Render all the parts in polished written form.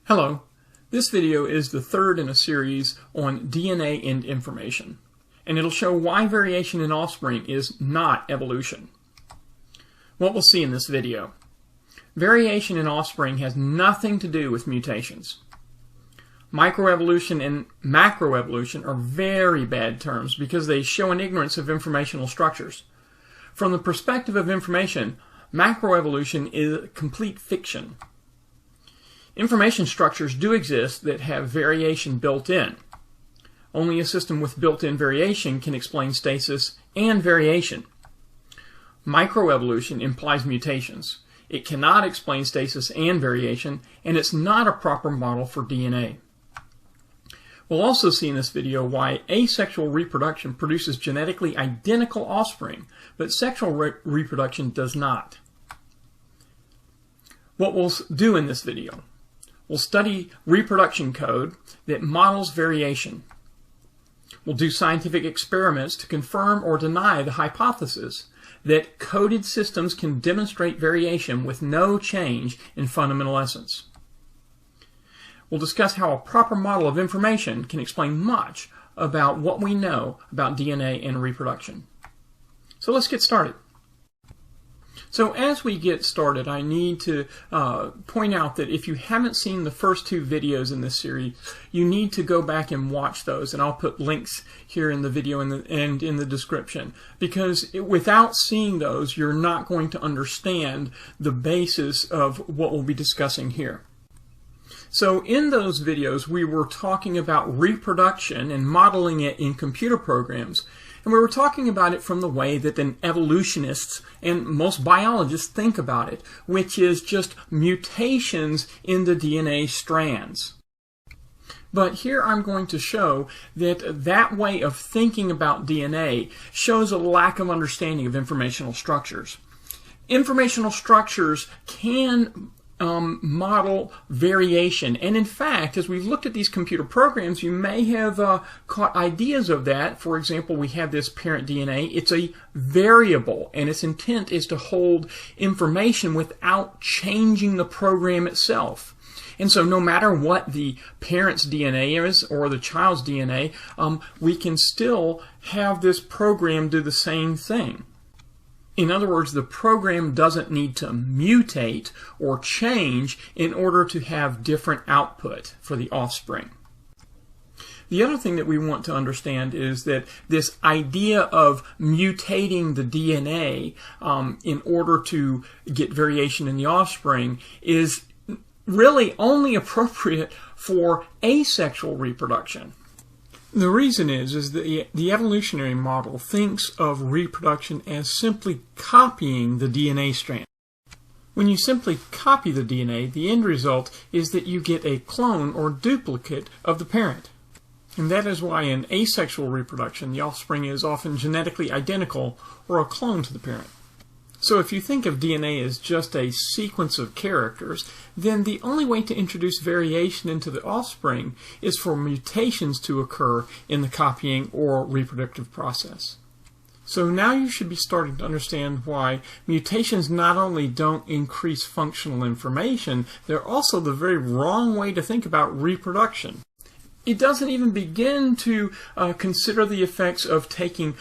Hello, this video is the third in a series on DNA and information, and it'll show why variation in offspring is not evolution. What we'll see in this video: variation in offspring has nothing to do with mutations. Microevolution and macroevolution are very bad terms because they show an ignorance of informational structures. From the perspective of information, macroevolution is complete fiction. Information structures do exist that have variation built in. Only a system with built-in variation can explain stasis and variation. Microevolution implies mutations. It cannot explain stasis and variation, and it's not a proper model for DNA. We'll also see in this video why asexual reproduction produces genetically identical offspring, but sexual reproduction does not. What we'll do in this video: we'll study reproduction code that models variation. We'll do scientific experiments to confirm or deny the hypothesis that coded systems can demonstrate variation with no change in fundamental essence. We'll discuss how a proper model of information can explain much about what we know about DNA and reproduction. So let's get started. So as we get started, I need to point out that if you haven't seen the first two videos in this series, you need to go back and watch those, and I'll put links here in the video and in the description, because without seeing those, you're not going to understand the basis of what we'll be discussing here. So in those videos, we were talking about reproduction and modeling it in computer programs. And we were talking about it from the way that evolutionists and most biologists think about it, which is just mutations in the DNA strands. But here I'm going to show that that way of thinking about DNA shows a lack of understanding of informational structures. Informational structures can model variation, and in fact, as we've looked at these computer programs, you may have caught ideas of that. For example, we have this parent DNA. It's a variable, and its intent is to hold information without changing the program itself. And so no matter what the parent's DNA is or the child's DNA, we can still have this program do the same thing. In other words, the program doesn't need to mutate or change in order to have different output for the offspring. The other thing that we want to understand is that this idea of mutating the DNA in order to get variation in the offspring is really only appropriate for asexual reproduction. The reason is that the evolutionary model thinks of reproduction as simply copying the DNA strand. When you simply copy the DNA, the end result is that you get a clone or duplicate of the parent. And that is why in asexual reproduction, the offspring is often genetically identical or a clone to the parent. So if you think of DNA as just a sequence of characters, then the only way to introduce variation into the offspring is for mutations to occur in the copying or reproductive process. So now you should be starting to understand why mutations not only don't increase functional information, they're also the very wrong way to think about reproduction. It doesn't even begin to consider the effects of taking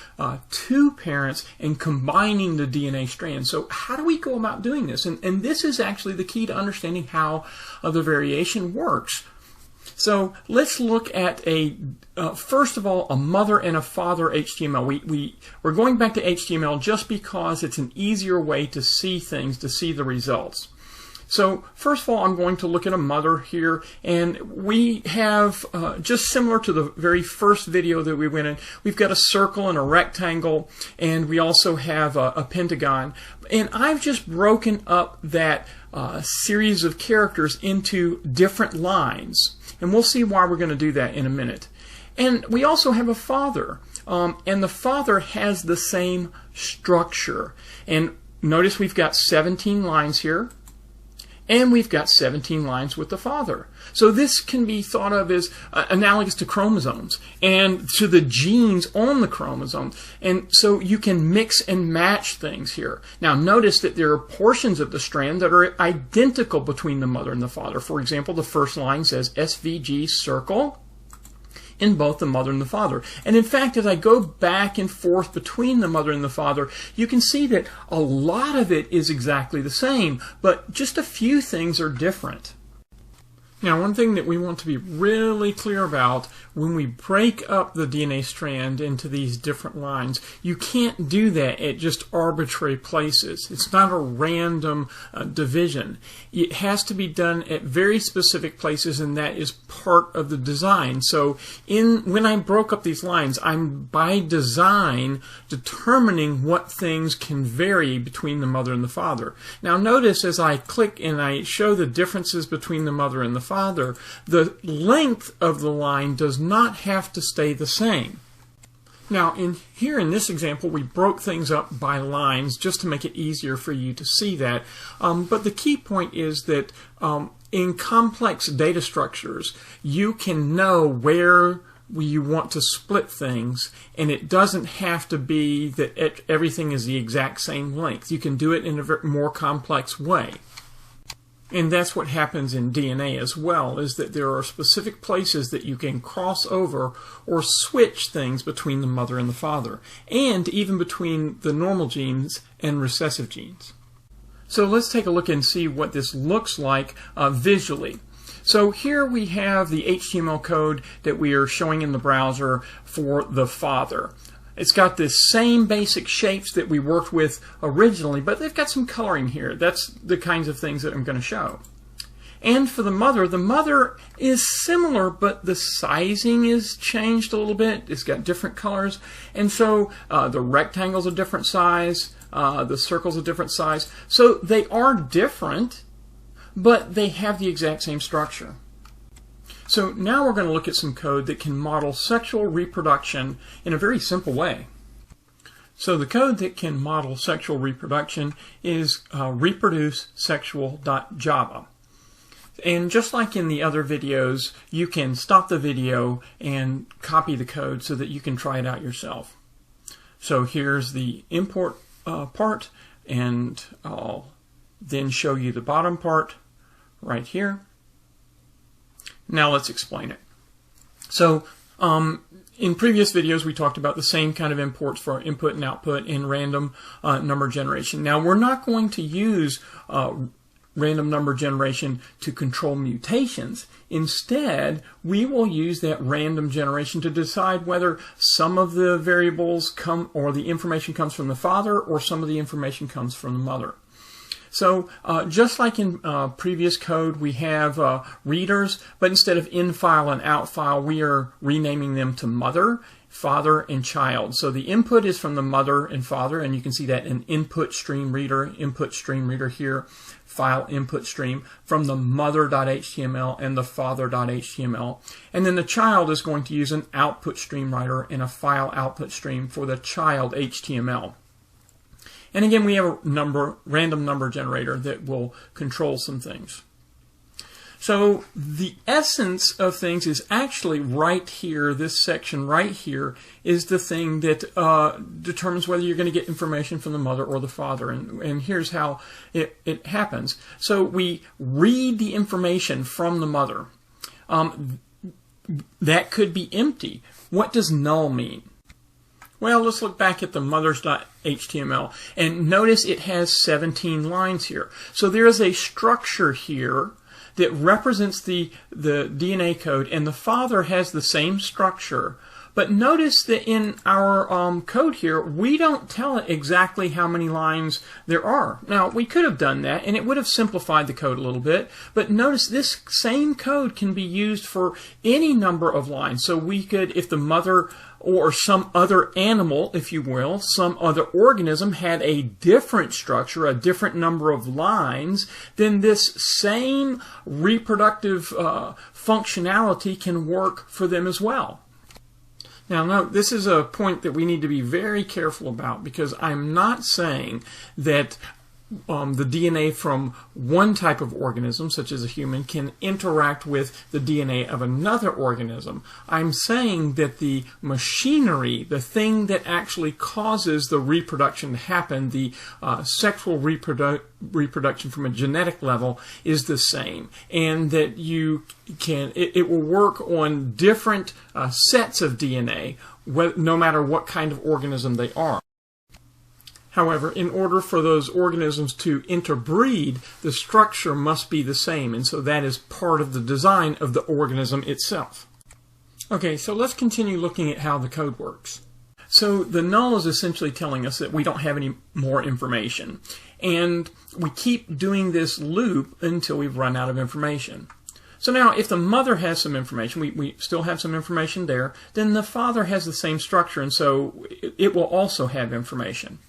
two parents and combining the DNA strands. So how do we go about doing this? And this is actually the key to understanding how the variation works. So let's look at first of all, a mother and a father HTML. We're going back to HTML just because it's an easier way to see things, to see the results. So first of all, I'm going to look at a mother here, and we have, just similar to the very first video that we went in, we've got a circle and a rectangle, and we also have a pentagon. And I've just broken up that series of characters into different lines, and we'll see why we're going to do that in a minute. And we also have a father, and the father has the same structure. And notice we've got 17 lines here. And we've got 17 lines with the father. So this can be thought of as analogous to chromosomes and to the genes on the chromosome. And so you can mix and match things here. Now notice that there are portions of the strand that are identical between the mother and the father. For example, the first line says SVG circle in both the mother and the father. And in fact, as I go back and forth between the mother and the father, you can see that a lot of it is exactly the same, but just a few things are different. Now, one thing that we want to be really clear about when we break up the DNA strand into these different lines, you can't do that at just arbitrary places. It's not a random division. It has to be done at very specific places, and that is part of the design. So when I broke up these lines, I'm by design determining what things can vary between the mother and the father. Now notice as I click and I show the differences between the mother and the father, the length of the line does not have to stay the same. Now in this example we broke things up by lines just to make it easier for you to see that. But the key point is that in complex data structures you can know where you want to split things, and it doesn't have to be that everything is the exact same length. You can do it in a more complex way. And that's what happens in DNA as well, is that there are specific places that you can cross over or switch things between the mother and the father, and even between the normal genes and recessive genes. So let's take a look and see what this looks like visually. So here we have the HTML code that we are showing in the browser for the father. It's got the same basic shapes that we worked with originally, but they've got some coloring here. That's the kinds of things that I'm going to show. And for the mother is similar, but the sizing is changed a little bit. It's got different colors. And so the rectangle's a different size, the circle's a different size. So they are different, but they have the exact same structure. So now we're going to look at some code that can model sexual reproduction in a very simple way. So the code that can model sexual reproduction is reproduce_sexual.java. And just like in the other videos, you can stop the video and copy the code so that you can try it out yourself. So here's the import part, and I'll then show you the bottom part right here. Now let's explain it. So in previous videos we talked about the same kind of imports for input and output in random number generation. Now we're not going to use random number generation to control mutations. Instead, we will use that random generation to decide whether some of the variables come or the information comes from the father or some of the information comes from the mother. So just like in previous code, we have readers, but instead of in file and out file, we are renaming them to mother, father, and child. So the input is from the mother and father, and you can see that in input stream reader here, file input stream from the mother.html and the father.html. And then the child is going to use an output stream writer and a file output stream for the child HTML. And again, we have a random number generator that will control some things. So the essence of things is actually right here. This section right here is the thing that determines whether you're going to get information from the mother or the father. And here's how it happens. So we read the information from the mother. That could be empty. What does null mean? Well, let's look back at the mothers.html and notice it has 17 lines here. So there is a structure here that represents the DNA code, and the father has the same structure. But notice that in our code here, we don't tell it exactly how many lines there are. Now, we could have done that, and it would have simplified the code a little bit. But notice this same code can be used for any number of lines. So we could, if the mother or some other animal, if you will, some other organism had a different structure, a different number of lines, then this same reproductive functionality can work for them as well. Now, note, this is a point that we need to be very careful about, because I'm not saying that the DNA from one type of organism, such as a human, can interact with the DNA of another organism. I'm saying that the machinery, the thing that actually causes the reproduction to happen, the sexual reproduction from a genetic level, is the same, and that it will work on different sets of DNA, no matter what kind of organism they are. However, in order for those organisms to interbreed, the structure must be the same, and so that is part of the design of the organism itself. Okay, so let's continue looking at how the code works. So the null is essentially telling us that we don't have any more information, and we keep doing this loop until we've run out of information. So now, if the mother has some information, we still have some information there, then the father has the same structure, and so it will also have information.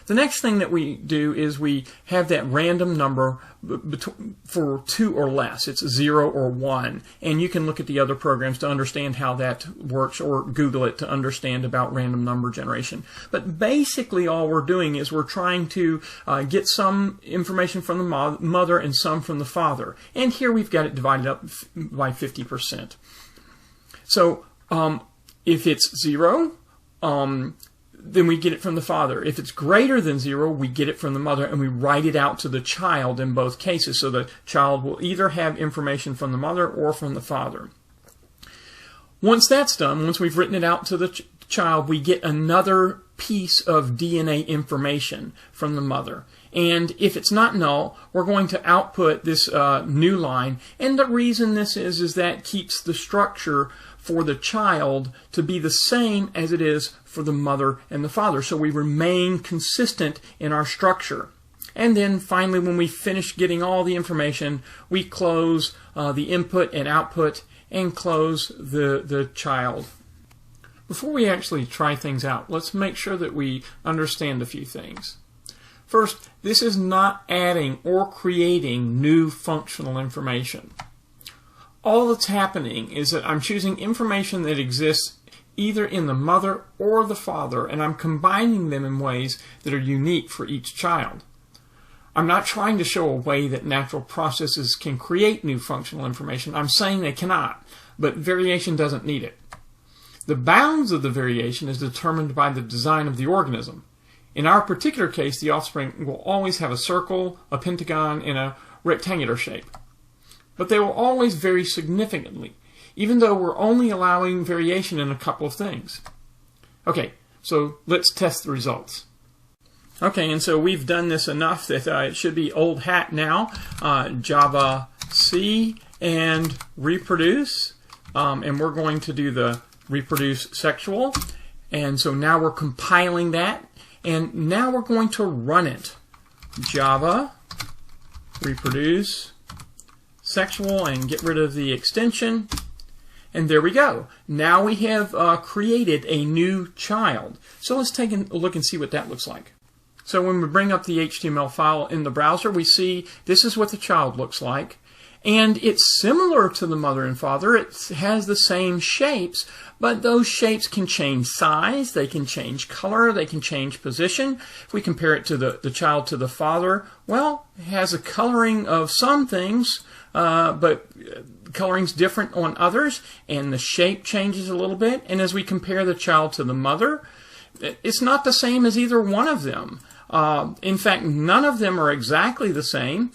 The next thing that we do is we have that random number for 2 or less. It's 0 or 1. And you can look at the other programs to understand how that works, or Google it to understand about random number generation. But basically all we're doing is we're trying to get some information from the mother and some from the father. And here we've got it divided up by 50%. So if it's 0, then we get it from the father. If it's greater than 0, we get it from the mother, and we write it out to the child in both cases. So the child will either have information from the mother or from the father. Once that's done, once we've written it out to the child, we get another piece of DNA information from the mother. And if it's not null, we're going to output this new line. And the reason this is that keeps the structure for the child to be the same as it is for the mother and the father. So we remain consistent in our structure. And then finally, when we finish getting all the information, we close the input and output and close the child. Before we actually try things out, let's make sure that we understand a few things. First, this is not adding or creating new functional information. All that's happening is that I'm choosing information that exists either in the mother or the father, and I'm combining them in ways that are unique for each child. I'm not trying to show a way that natural processes can create new functional information. I'm saying they cannot, but variation doesn't need it. The bounds of the variation is determined by the design of the organism. In our particular case, the offspring will always have a circle, a pentagon, and a rectangular shape. But they will always vary significantly, even though we're only allowing variation in a couple of things. Okay, so let's test the results. Okay, and so we've done this enough that it should be old hat now. Java C and reproduce, and we're going to do the reproduce sexual. And so now we're compiling that, and now we're going to run it. Java reproduce sexual, and get rid of the extension, and there we go. Now we have created a new child. So let's take a look and see what that looks like. So when we bring up the HTML file in the browser, we see this is what the child looks like, and it's similar to the mother and father. It has the same shapes, but those shapes can change size, they can change color, they can change position. If we compare it to the child to the father, well, it has a coloring of some things, but coloring's different on others, and the shape changes a little bit. And as we compare the child to the mother, it's not the same as either one of them. In fact, none of them are exactly the same.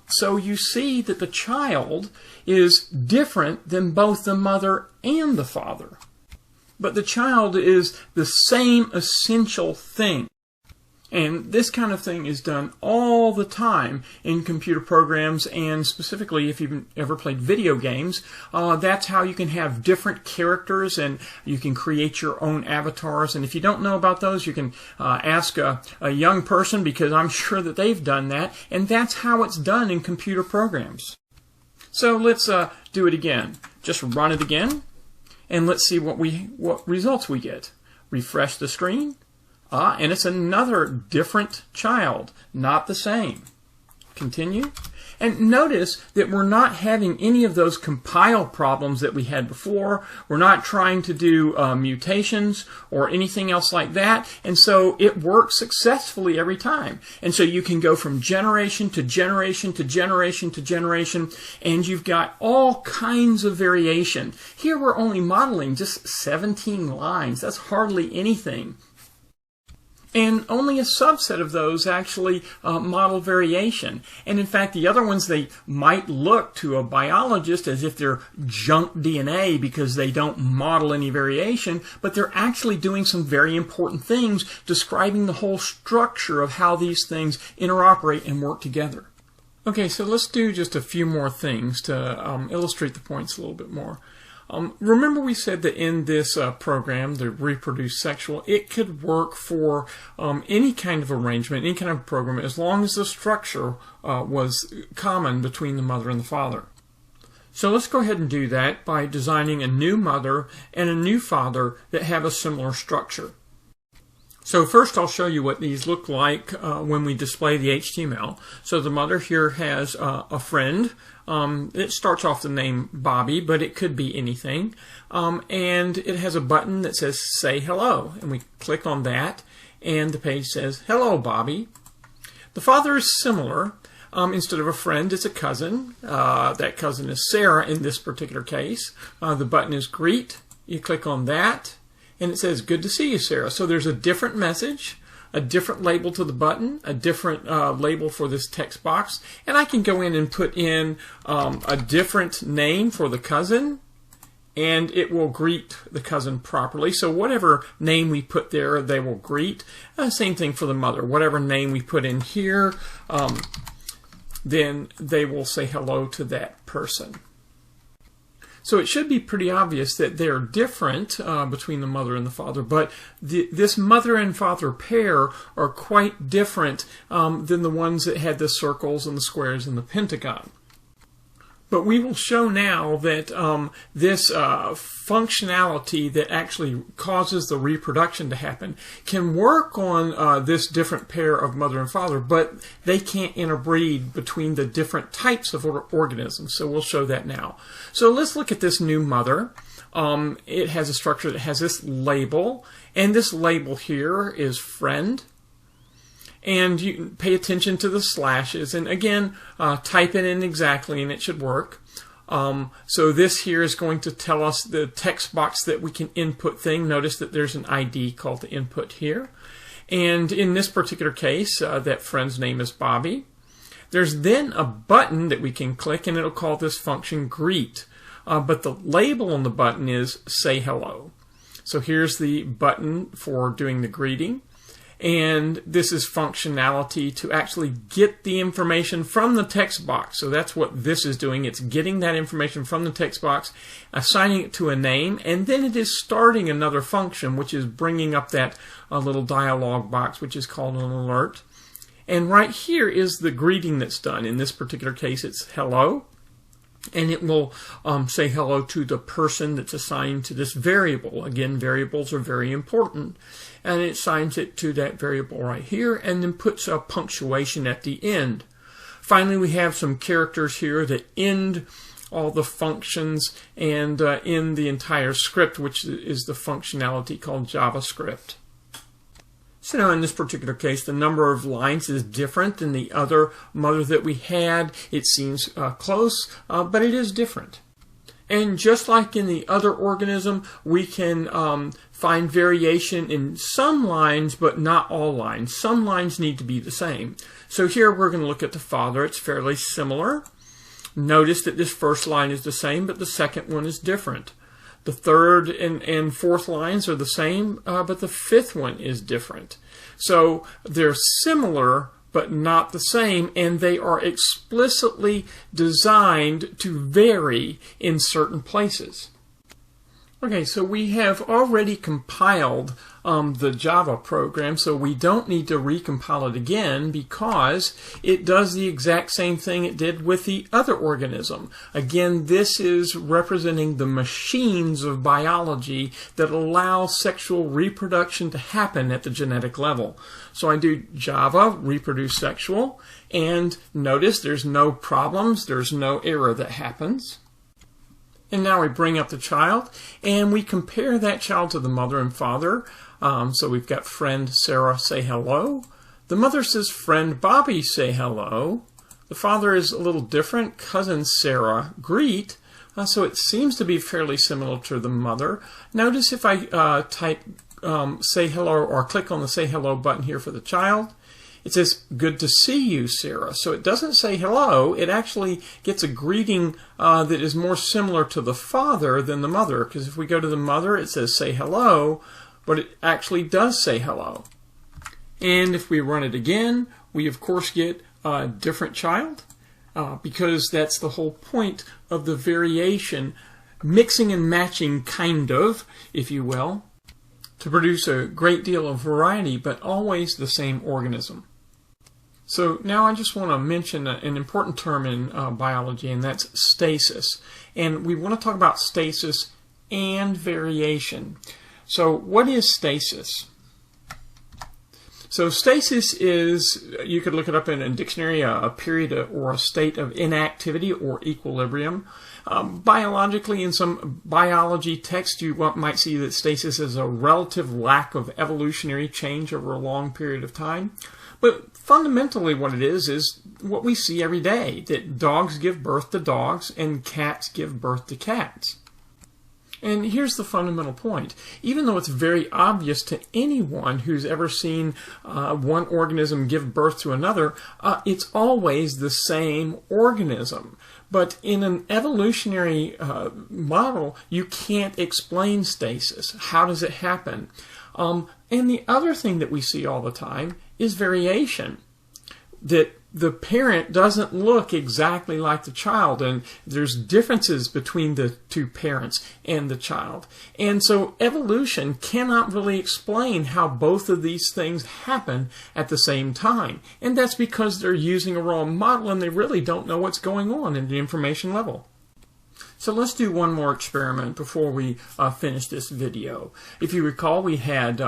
So you see that the child is different than both the mother and the father. But the child is the same essential thing. And this kind of thing is done all the time in computer programs, and specifically if you've ever played video games, that's how you can have different characters and you can create your own avatars. And if you don't know about those, you can ask a young person, because I'm sure that they've done that, and that's how it's done in computer programs. So let's do it again. Just run it again, and let's see what results we get. Refresh the screen. And it's another different child, not the same. Continue. And notice that we're not having any of those compile problems that we had before. We're not trying to do mutations or anything else like that. And so it works successfully every time. And so you can go from generation to generation to generation to generation, and you've got all kinds of variation. Here we're only modeling just 17 lines. That's hardly anything. And only a subset of those actually model variation. And in fact, the other ones, they might look to a biologist as if they're junk DNA because they don't model any variation, but they're actually doing some very important things, describing the whole structure of how these things interoperate and work together. Okay, so let's do just a few more things to illustrate the points a little bit more. Remember we said that in this program, the Reproduce Sexual, it could work for any kind of arrangement, any kind of program, as long as the structure was common between the mother and the father. So let's go ahead and do that by designing a new mother and a new father that have a similar structure. So first I'll show you what these look like when we display the HTML. So the mother here has a friend. It starts off the name Bobby, but it could be anything. And it has a button that says Say Hello. And we click on that, and the page says Hello, Bobby. The father is similar. Instead of a friend, it's a cousin. That cousin is Sarah in this particular case. The button is Greet. You click on that, and it says, Good to see you, Sarah. So there's a different message, a different label to the button, a different label for this text box. And I can go in and put in a different name for the cousin, and it will greet the cousin properly. So whatever name we put there, they will greet. Same thing for the mother. Whatever name we put in here, then they will say hello to that person. So it should be pretty obvious that they're different between the mother and the father, but this mother and father pair are quite different than the ones that had the circles and the squares and the pentagon. But we will show now that this functionality that actually causes the reproduction to happen can work on this different pair of mother and father, but they can't interbreed between the different types of organisms. So we'll show that now. So let's look at this new mother. It has a structure that has this label, and this label here is friend. And you pay attention to the slashes, and again, type it in exactly, and it should work. So this here is going to tell us the text box that we can input thing. Notice that there's an ID called the input here. And in this particular case, that friend's name is Bobby. There's then a button that we can click, and it'll call this function greet. But the label on the button is say hello. So here's the button for doing the greeting. And this is functionality to actually get the information from the text box. So that's what this is doing. It's getting that information from the text box, assigning it to a name, and then it is starting another function, which is bringing up that little dialog box, which is called an alert. And right here is the greeting that's done. In this particular case, it's hello. And it will say hello to the person that's assigned to this variable. Again, variables are very important. And it assigns it to that variable right here, and then puts a punctuation at the end. Finally, we have some characters here that end all the functions and end the entire script, which is the functionality called JavaScript. So now in this particular case, the number of lines is different than the other mother that we had. It seems close, but it is different. And just like in the other organism, we can find variation in some lines, but not all lines. Some lines need to be the same. So here we're going to look at the father. It's fairly similar. Notice that this first line is the same, but the second one is different. The third and fourth lines are the same, but the fifth one is different. So they're similar, but not the same, and they are explicitly designed to vary in certain places. Okay, so we have already compiled the Java program, so we don't need to recompile it again because it does the exact same thing it did with the other organism. Again, this is representing the machines of biology that allow sexual reproduction to happen at the genetic level. So I do Java, reproduce sexual, And notice there's no problems, there's no error that happens. And now we bring up the child, and we compare that child to the mother and father. So we've got friend Sarah, say hello. The mother says, friend Bobby, say hello. The father is a little different, cousin Sarah, greet. So it seems to be fairly similar to the mother. Notice if I type say hello or click on the say hello button here for the child, it says, good to see you, Sarah. So it doesn't say hello. It actually gets a greeting that is more similar to the father than the mother. Because if we go to the mother, it says say hello, but it actually does say hello. And if we run it again, we of course get a different child, because that's the whole point of the variation, mixing and matching, kind of, if you will, to produce a great deal of variety, but always the same organism. So now I just want to mention an important term in biology, and that's stasis. And we want to talk about stasis and variation. So what is stasis? So stasis is, you could look it up in a dictionary, a period or a state of inactivity or equilibrium. Biologically, in some biology texts, you might see that stasis is a relative lack of evolutionary change over a long period of time. But fundamentally what it is what we see every day, that dogs give birth to dogs and cats give birth to cats. And here's the fundamental point. Even though it's very obvious to anyone who's ever seen one organism give birth to another, it's always the same organism. But in an evolutionary model, you can't explain stasis. How does it happen? And the other thing that we see all the time is variation. That the parent doesn't look exactly like the child, and there's differences between the two parents and the child. And so evolution cannot really explain how both of these things happen at the same time. And that's because they're using a wrong model and they really don't know what's going on in the information level. So let's do one more experiment before we finish this video. If you recall, we had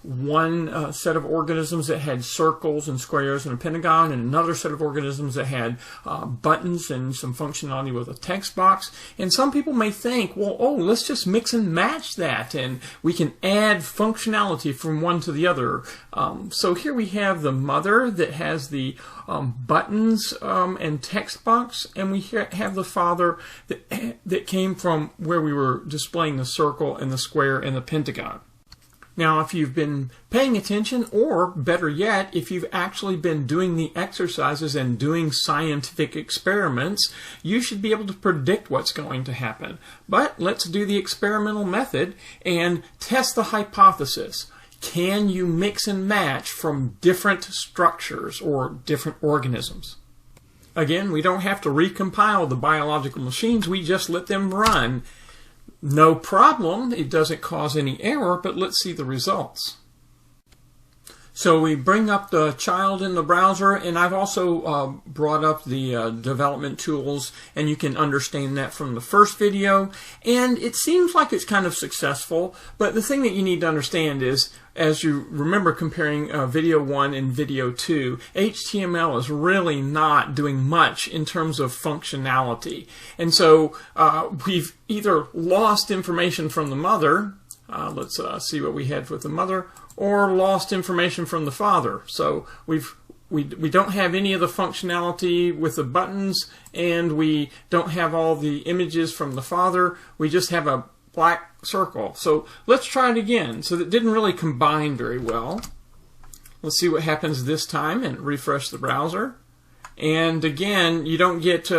one set of organisms that had circles and squares and a pentagon, and another set of organisms that had buttons and some functionality with a text box. And some people may think, well, let's just mix and match that, and we can add functionality from one to the other. So here we have the mother that has the buttons and text box, and we have the father that came from where we were displaying the circle and the square and the pentagon. Now, if you've been paying attention, or better yet, if you've actually been doing the exercises and doing scientific experiments, you should be able to predict what's going to happen. But let's do the experimental method and test the hypothesis. Can you mix and match from different structures or different organisms? Again, we don't have to recompile the biological machines, we just let them run. No problem, it doesn't cause any error, but let's see the results. So we bring up the child in the browser, and I've also brought up the development tools, and you can understand that from the first video. And it seems like it's kind of successful, but the thing that you need to understand is, as you remember comparing video 1 and video 2, HTML is really not doing much in terms of functionality. And so we've either lost information from the mother, let's see what we had with the mother, or lost information from the father. So we don't have any of the functionality with the buttons, and we don't have all the images from the father. We just have a black circle. So let's try it again. So that didn't really combine very well. Let's see what happens this time and refresh the browser. And again, you don't get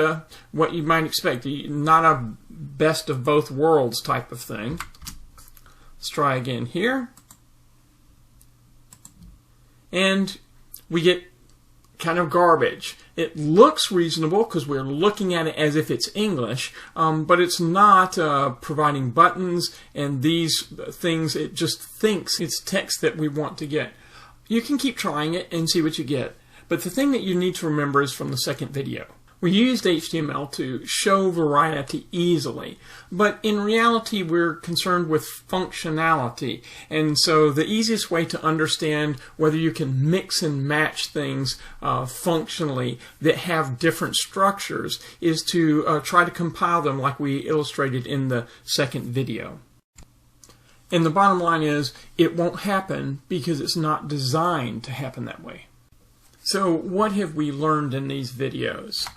what you might expect. Not a best of both worlds type of thing. Let's try again here. And we get kind of garbage. It looks reasonable because we're looking at it as if it's English, but it's not providing buttons and these things. It just thinks it's text that we want to get. You can keep trying it and see what you get. But the thing that you need to remember is from the second video. We used HTML to show variety easily, but in reality we're concerned with functionality, and so the easiest way to understand whether you can mix and match things functionally that have different structures is to try to compile them like we illustrated in the second video. And the bottom line is, it won't happen because it's not designed to happen that way. So what have we learned in these videos?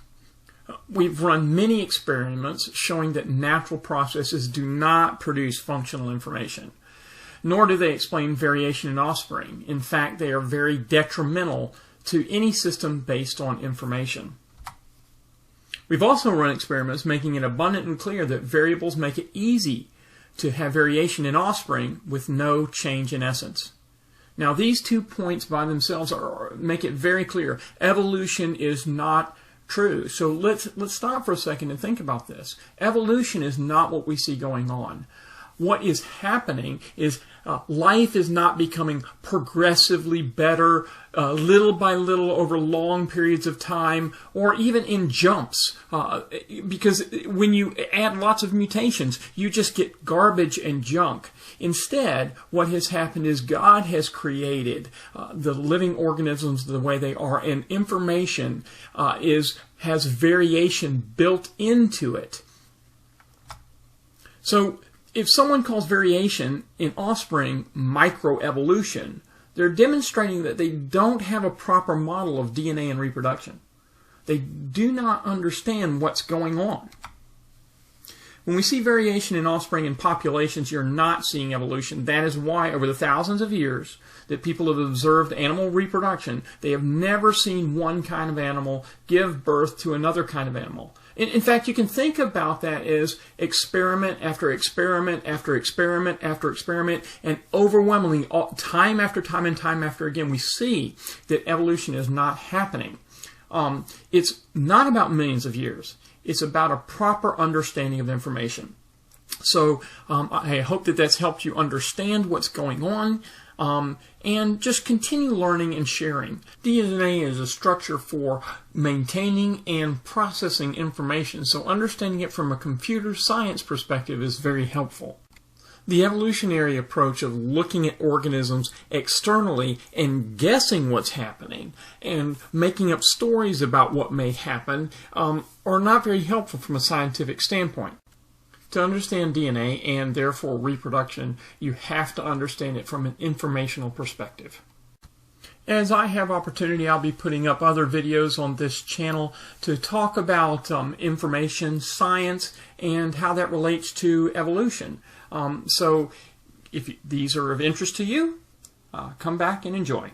We've run many experiments showing that natural processes do not produce functional information, nor do they explain variation in offspring. In fact, they are very detrimental to any system based on information. We've also run experiments making it abundantly clear that variables make it easy to have variation in offspring with no change in essence. Now, these 2 points by themselves make it very clear. Evolution is not true. So let's stop for a second and think about this. Evolution is not what we see going on. What is happening is life is not becoming progressively better little by little over long periods of time, or even in jumps, because when you add lots of mutations you just get garbage and junk. Instead, what has happened is God has created the living organisms the way they are, and information has variation built into it. So if someone calls variation in offspring microevolution, they're demonstrating that they don't have a proper model of DNA and reproduction. They do not understand what's going on. When we see variation in offspring in populations, you're not seeing evolution. That is why over the thousands of years that people have observed animal reproduction, they have never seen one kind of animal give birth to another kind of animal. In fact, you can think about that as experiment after experiment after experiment after experiment, and overwhelmingly, time after time and time after again, we see that evolution is not happening. It's not about millions of years. It's about a proper understanding of information. So I hope that that's helped you understand what's going on, and just continue learning and sharing. DNA is a structure for maintaining and processing information, so understanding it from a computer science perspective is very helpful. The evolutionary approach of looking at organisms externally and guessing what's happening and making up stories about what may happen are not very helpful from a scientific standpoint. To understand DNA and therefore reproduction, you have to understand it from an informational perspective. As I have opportunity, I'll be putting up other videos on this channel to talk about information, science, and how that relates to evolution. So if these are of interest to you, come back and enjoy.